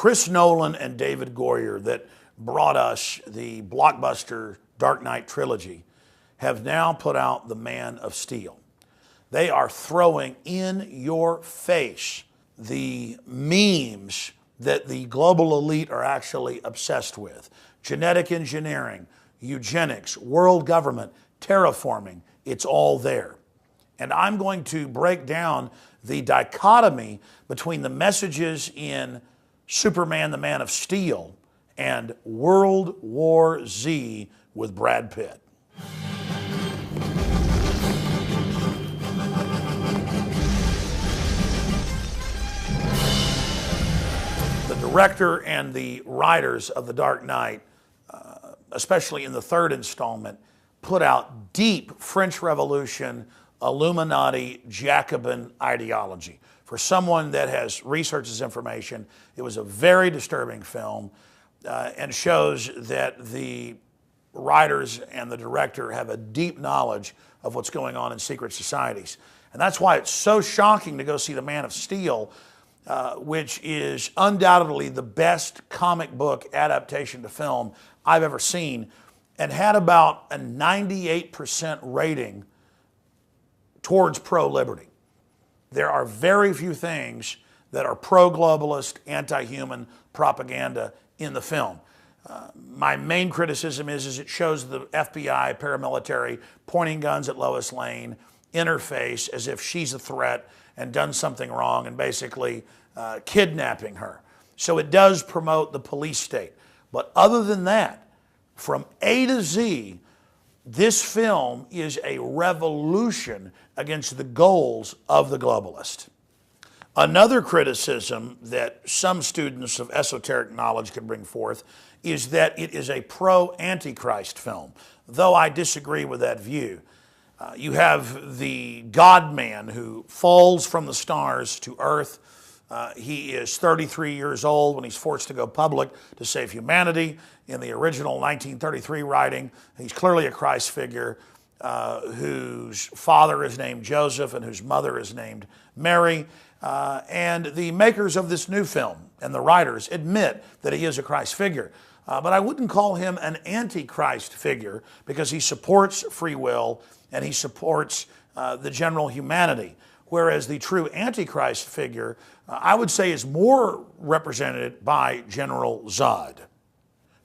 Chris Nolan and David Goyer, that brought us the blockbuster Dark Knight trilogy, have now put out The Man of Steel. They are throwing in your face the memes that the global elite are actually obsessed with. Genetic engineering, eugenics, world government, terraforming, it's all there. And I'm going to break down the dichotomy between the messages in Superman, the Man of Steel, and World War Z with Brad Pitt. The director and the writers of The Dark Knight, especially in the third installment, put out deep French Revolution, Illuminati, Jacobin ideology. For someone that has researched this information, it was a very disturbing film and shows that the writers and the director have a deep knowledge of what's going on in secret societies. And that's why it's so shocking to go see The Man of Steel, which is undoubtedly the best comic book adaptation to film I've ever seen, and had about a 98% rating towards pro-liberty. There are very few things that are pro-globalist, anti-human propaganda in the film. My main criticism is it shows the FBI paramilitary pointing guns at Lois Lane in her face as if she's a threat and done something wrong, and basically kidnapping her. So it does promote the police state. But other than that, from A to Z, this film is a revolution against the goals of the globalist. Another criticism that some students of esoteric knowledge can bring forth is that it is a pro-Antichrist film, though I disagree with that view. You have the God-man who falls from the stars to earth. He is 33 years old when he's forced to go public to save humanity. In the original 1933 writing, he's clearly a Christ figure whose father is named Joseph and whose mother is named Mary. And the makers of this new film and the writers admit that he is a Christ figure. But I wouldn't call him an anti-Christ figure because he supports free will and he supports the general humanity. Whereas the true Antichrist figure, I would say, is more represented by General Zod.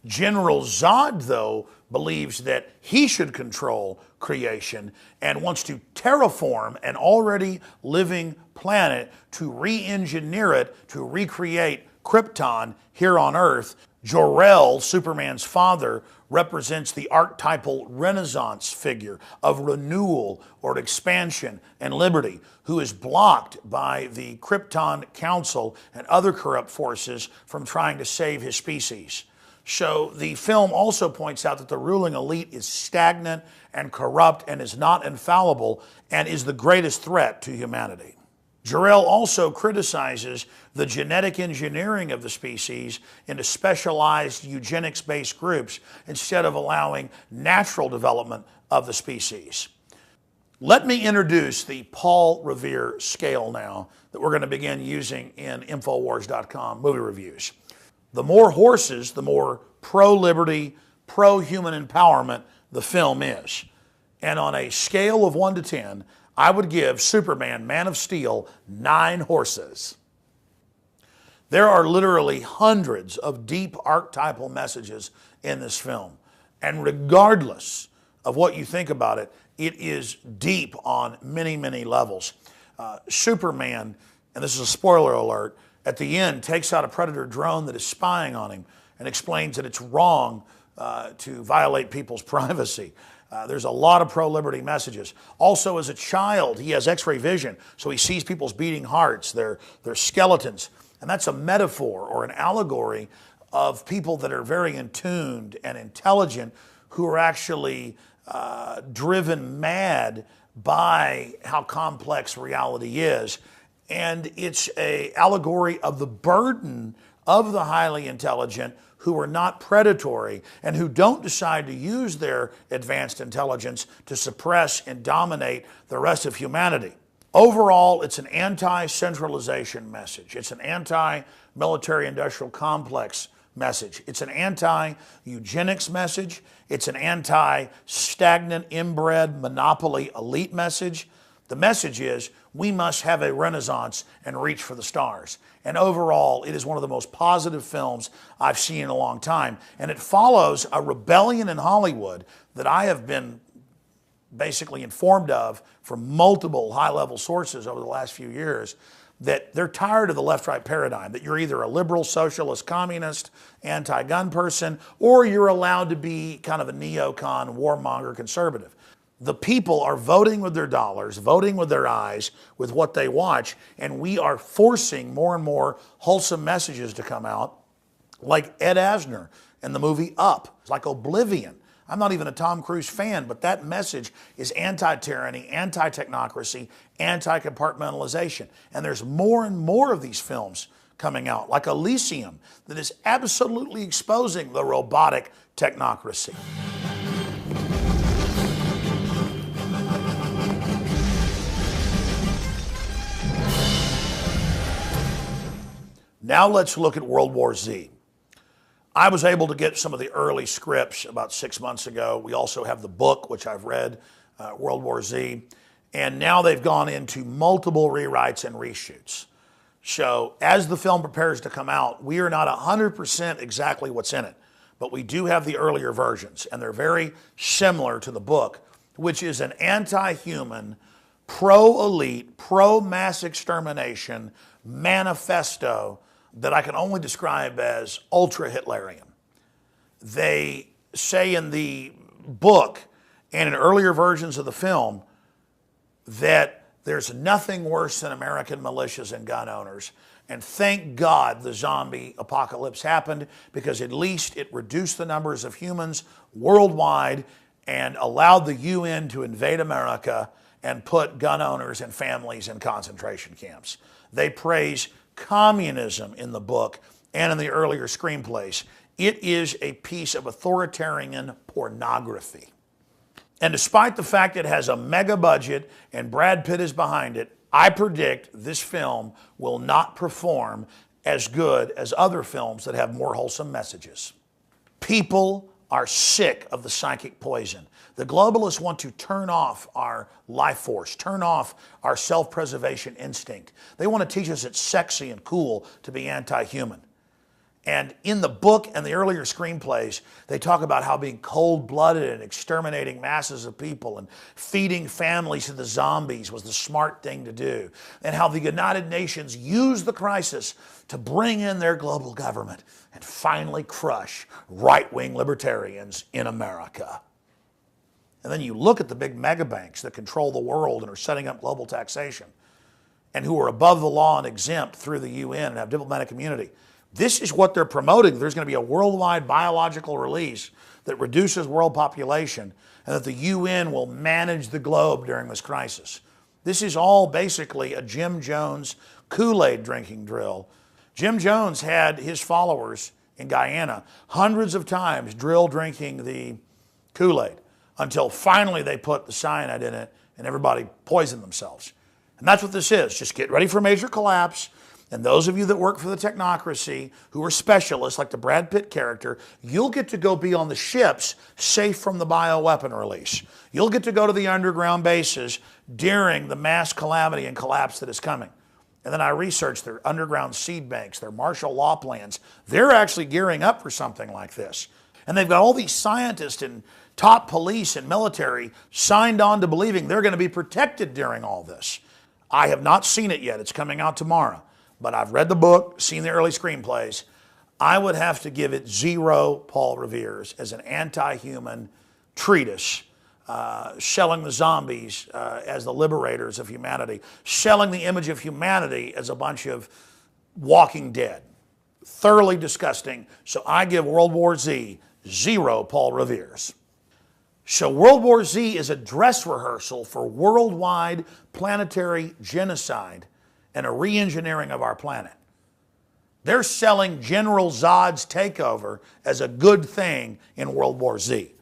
General Zod, though, believes that he should control creation and wants to terraform an already living planet to re-engineer it to recreate Krypton here on Earth. Jor-El, Superman's father, represents the archetypal Renaissance figure of renewal or expansion and liberty, who is blocked by the Krypton Council and other corrupt forces from trying to save his species. So the film also points out that the ruling elite is stagnant and corrupt and is not infallible and is the greatest threat to humanity. Jor-El also criticizes the genetic engineering of the species into specialized eugenics-based groups instead of allowing natural development of the species. Let me introduce the Paul Revere scale now that we're going to begin using in Infowars.com movie reviews. The more horses, the more pro-liberty, pro-human empowerment the film is. And on a scale of 1 to 10, I would give Superman, Man of Steel, 9 horses. There are literally hundreds of deep archetypal messages in this film. And regardless of what you think about it, it is deep on many, many levels. Superman, and this is a spoiler alert, at the end takes out a Predator drone that is spying on him and explains that it's wrong to violate people's privacy. There's a lot of pro-liberty messages. Also, as a child, he has X-ray vision, so he sees people's beating hearts, their skeletons. And that's a metaphor or an allegory of people that are very in-tuned and intelligent who are actually driven mad by how complex reality is. And it's an allegory of the burden of the highly intelligent who are not predatory and who don't decide to use their advanced intelligence to suppress and dominate the rest of humanity. Overall, it's an anti-centralization message. It's an anti-military industrial complex message. It's an anti-eugenics message. It's an anti-stagnant, inbred, monopoly elite message. The message is we must have a renaissance and reach for the stars. And overall, it is one of the most positive films I've seen in a long time. And it follows a rebellion in Hollywood that I have been basically informed of from multiple high-level sources over the last few years, that they're tired of the left-right paradigm, that you're either a liberal, socialist, communist, anti-gun person, or you're allowed to be kind of a neocon, warmonger, conservative. The people are voting with their dollars, voting with their eyes, with what they watch, and we are forcing more and more wholesome messages to come out, like Ed Asner in the movie Up, like Oblivion. I'm not even a Tom Cruise fan, but that message is anti-tyranny, anti-technocracy, anti-compartmentalization. And there's more and more of these films coming out, like Elysium, that is absolutely exposing the robotic technocracy. Now let's look at World War Z. I was able to get some of the early scripts about 6 months ago. We also have the book, which I've read, World War Z. And now they've gone into multiple rewrites and reshoots. So as the film prepares to come out, we are not 100% exactly what's in it. But we do have the earlier versions, and they're very similar to the book, which is an anti-human, pro-elite, pro-mass extermination manifesto that I can only describe as ultra-Hitlerian. They say in the book and in earlier versions of the film that there's nothing worse than American militias and gun owners. And thank God the zombie apocalypse happened, because at least it reduced the numbers of humans worldwide and allowed the UN to invade America and put gun owners and families in concentration camps. They praise communism in the book and in the earlier screenplays. It is a piece of authoritarian pornography. And despite the fact it has a mega budget and Brad Pitt is behind it, I predict this film will not perform as good as other films that have more wholesome messages. People are sick of the psychic poison. The globalists want to turn off our life force, turn off our self-preservation instinct. They want to teach us it's sexy and cool to be anti-human. And in the book and the earlier screenplays, they talk about how being cold-blooded and exterminating masses of people and feeding families to the zombies was the smart thing to do, and how the United Nations used the crisis to bring in their global government and finally crush right-wing libertarians in America. And then you look at the big mega banks that control the world and are setting up global taxation, and who are above the law and exempt through the UN and have diplomatic immunity. This is what they're promoting. There's going to be a worldwide biological release that reduces world population, and that the UN will manage the globe during this crisis. This is all basically a Jim Jones Kool-Aid drinking drill. Jim Jones had his followers in Guyana hundreds of times drill drinking the Kool-Aid, until finally they put the cyanide in it and everybody poisoned themselves. And that's what this is. Just get ready for major collapse. And those of you that work for the technocracy, who are specialists like the Brad Pitt character, you'll get to go be on the ships safe from the bioweapon release. You'll get to go to the underground bases during the mass calamity and collapse that is coming. And then I researched their underground seed banks, their martial law plans. They're actually gearing up for something like this. And they've got all these scientists and top police and military signed on to believing they're going to be protected during all this. I have not seen it yet. It's coming out tomorrow. But I've read the book, seen the early screenplays. I would have to give it 0 Paul Revere's as an anti-human treatise, selling the zombies as the liberators of humanity, selling the image of humanity as a bunch of walking dead. Thoroughly disgusting. So I give World War Z 0 Paul Revere's. So World War Z is a dress rehearsal for worldwide planetary genocide and a re-engineering of our planet. They're selling General Zod's takeover as a good thing in World War Z.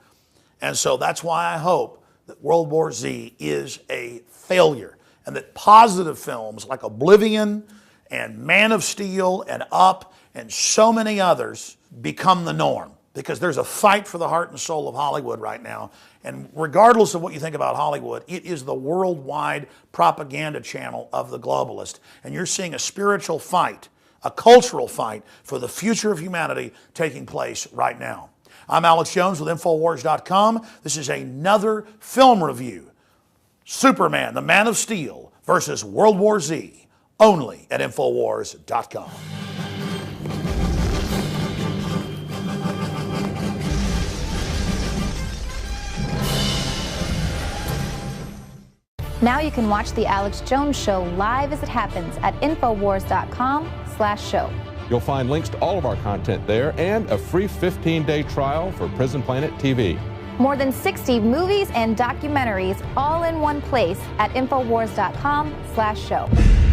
And so that's why I hope that World War Z is a failure. and that positive films like Oblivion and Man of Steel and Up and so many others become the norm, because there's a fight for the heart and soul of Hollywood right now. And regardless of what you think about Hollywood, it is the worldwide propaganda channel of the globalist. And you're seeing a spiritual fight, a cultural fight for the future of humanity taking place right now. I'm Alex Jones with Infowars.com. This is another film review. Superman, the Man of Steel versus World War Z, only at Infowars.com. Now you can watch The Alex Jones Show live as it happens at Infowars.com/show. You'll find links to all of our content there and a free 15-day trial for Prison Planet TV. More than 60 movies and documentaries all in one place at Infowars.com/show.